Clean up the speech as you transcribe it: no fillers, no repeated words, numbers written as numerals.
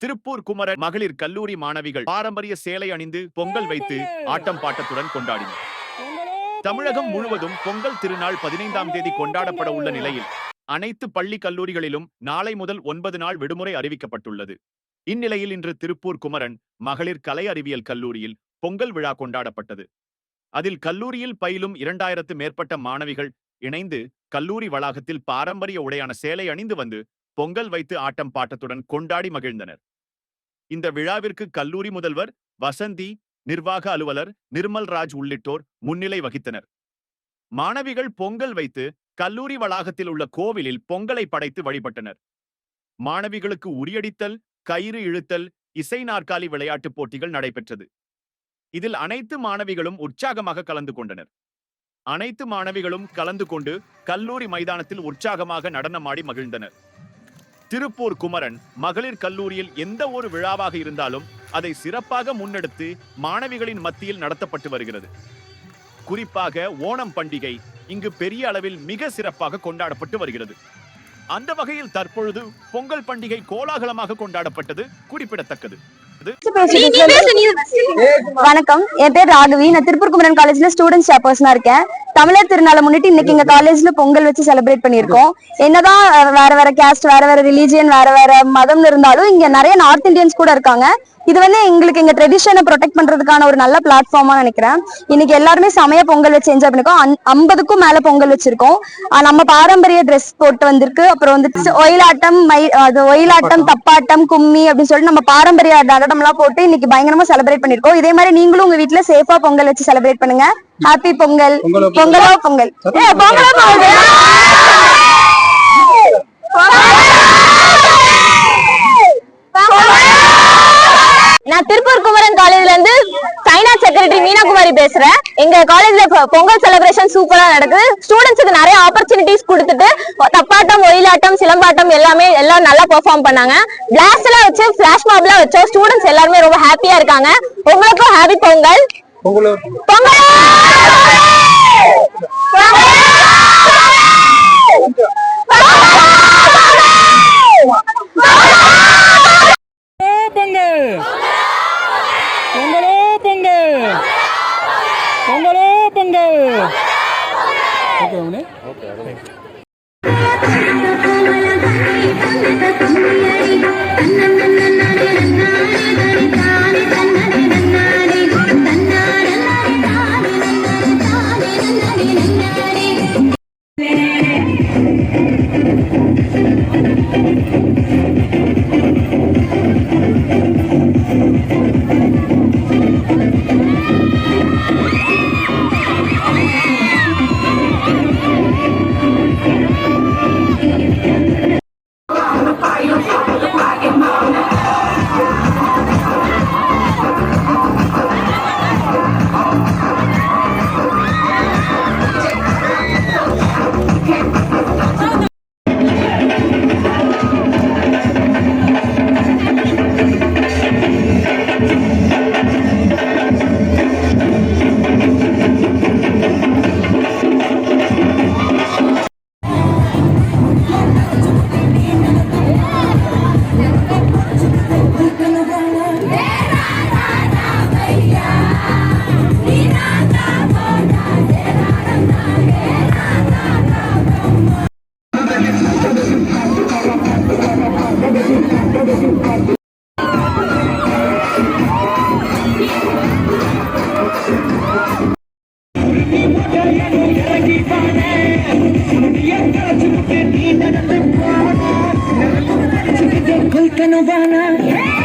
திருப்பூர் குமரன் மகளிர் கல்லூரி மாணவிகள் பாரம்பரிய சேலை அணிந்து பொங்கல் வைத்து ஆட்டம் பாட்டத்துடன் கொண்டாடினர். தமிழகம் முழுவதும் பொங்கல் திருநாள் 15ஆம் தேதி கொண்டாடப்பட உள்ள நிலையில் அனைத்து பள்ளி கல்லூரிகளிலும் நாளை முதல் 9 நாள் விடுமுறை அறிவிக்கப்பட்டுள்ளது. இந்நிலையில் இன்று திருப்பூர் குமரன் மகளிர் கலை அறிவியல் கல்லூரியில் பொங்கல் விழா கொண்டாடப்பட்டது. அதில் கல்லூரியில் பயிலும் 2000 மேற்பட்ட மாணவிகள் இணைந்து கல்லூரி வளாகத்தில் பாரம்பரிய உடையான சேலை அணிந்து வந்து பொங்கல் வைத்து ஆட்டம் பாட்டத்துடன் கொண்டாடி மகிழ்ந்தனர். இந்த விழாவிற்கு கல்லூரி முதல்வர் வசந்தி, நிர்வாக அலுவலர் நிர்மல்ராஜ் உள்ளிட்டோர் முன்னிலை வகித்தனர். மாணவிகள் பொங்கல் வைத்து கல்லூரி வளாகத்தில் உள்ள கோவிலில் பொங்கலை படைத்து வழிபட்டனர். மாணவிகளுக்கு உரியடித்தல், கயிறு இழுத்தல், இசை நாற்காலி விளையாட்டுப் போட்டிகள் நடைபெற்றது. இதில் அனைத்து மாணவிகளும் உற்சாகமாக கலந்து கொண்டனர். அனைத்து மாணவிகளும் கலந்து கொண்டு கல்லூரி மைதானத்தில் உற்சாகமாக நடனமாடி மகிழ்ந்தனர். திருப்பூர் குமரன் மகளிர் கல்லூரியில் எந்த ஒரு விழாவாக இருந்தாலும் அதை சிறப்பாக முன்னெடுத்து மாணவிகளின் மத்தியில் நடத்தப்பட்டு வருகிறது. குறிப்பாக ஓணம் பண்டிகை இங்கு பெரிய அளவில் மிக சிறப்பாக கொண்டாடப்பட்டு வருகிறது. அந்த வகையில் தற்பொழுது பொங்கல் பண்டிகை கோலாகலமாக கொண்டாடப்பட்டது குறிப்பிடத்தக்கது. வணக்கம், என் பேர் ராகவி. நான் திருப்பூர் குமரன் காலேஜ்ல ஸ்டூடெண்ட் சேர்பர்சனா இருக்கேன். தமிழர் திருநாளை முன்னிட்டு இன்னைக்கு எங்க காலேஜ்ல பொங்கல் வச்சு செலிப்ரேட் பண்ணிருக்கோம். என்னதான் வேற வேற கேஸ்ட், வேற வேற ரிலீஜியன், வேற வேற மதம் இருந்தாலும் இங்க நிறைய நார்த் இந்தியன்ஸ் கூட இருக்காங்க. இது எங்களுக்கு எங்க ட்ரெடிஷனை ப்ரொடெக்ட் பண்றதுக்கான ஒரு நல்ல பிளாட்ஃபார்மா நினைக்கிறேன். இன்னைக்கு எல்லாருமே சமய பொங்கல் வச்சு என்ஜாய் பண்ணிருக்கோம். 50க்கும் மேல பொங்கல் வச்சிருக்கோம். நம்ம பாரம்பரிய ட்ரெஸ் போட்டு வந்திருக்கு. அப்புறம் ஒயிலாட்டம், தப்பாட்டம், கும்மி அப்படின்னு சொல்லிட்டு நம்ம பாரம்பரிய நடனம் எல்லாம் போட்டு இன்னைக்கு பயங்கரமா செலிப்ரேட் பண்ணிருக்கோம். இதே மாதிரி நீங்களும் உங்க வீட்டுல சேஃபா பொங்கல் வச்சு செலிப்ரேட் பண்ணுங்க. ஹாப்பி பொங்கல். பொங்கலோ பொங்கல். நான் திருப்பூர் குமரன் காலேஜ்ல இருந்து ஃபைனான்ஸ் செக்ரட்டரி மீனாகுமாரி பேசுறேன். எங்க காலேஜ்ல பொங்கல் செலிப்ரேஷன் சூப்பரா நடக்குது. ஸ்டூடெண்ட்ஸ்க்கு நிறைய ஆப்பர்ச்சுனிட்டிஸ் கொடுத்துட்டு தப்பாட்டம், ஒயிலாட்டம், சிலம்பாட்டம் எல்லாம் நல்லா பெர்ஃபார்ம் பண்ணாங்க. பிளாஸ்ட் எல்லாம் வச்சு ஃபிளாஷ் மாப் எல்லாம் வச்சோம். ஸ்டூடெண்ட்ஸ் எல்லாருமே ரொம்ப ஹாப்பியா இருக்காங்க. உங்களுக்கும் happy Pongal. Pongal. Colca Novana.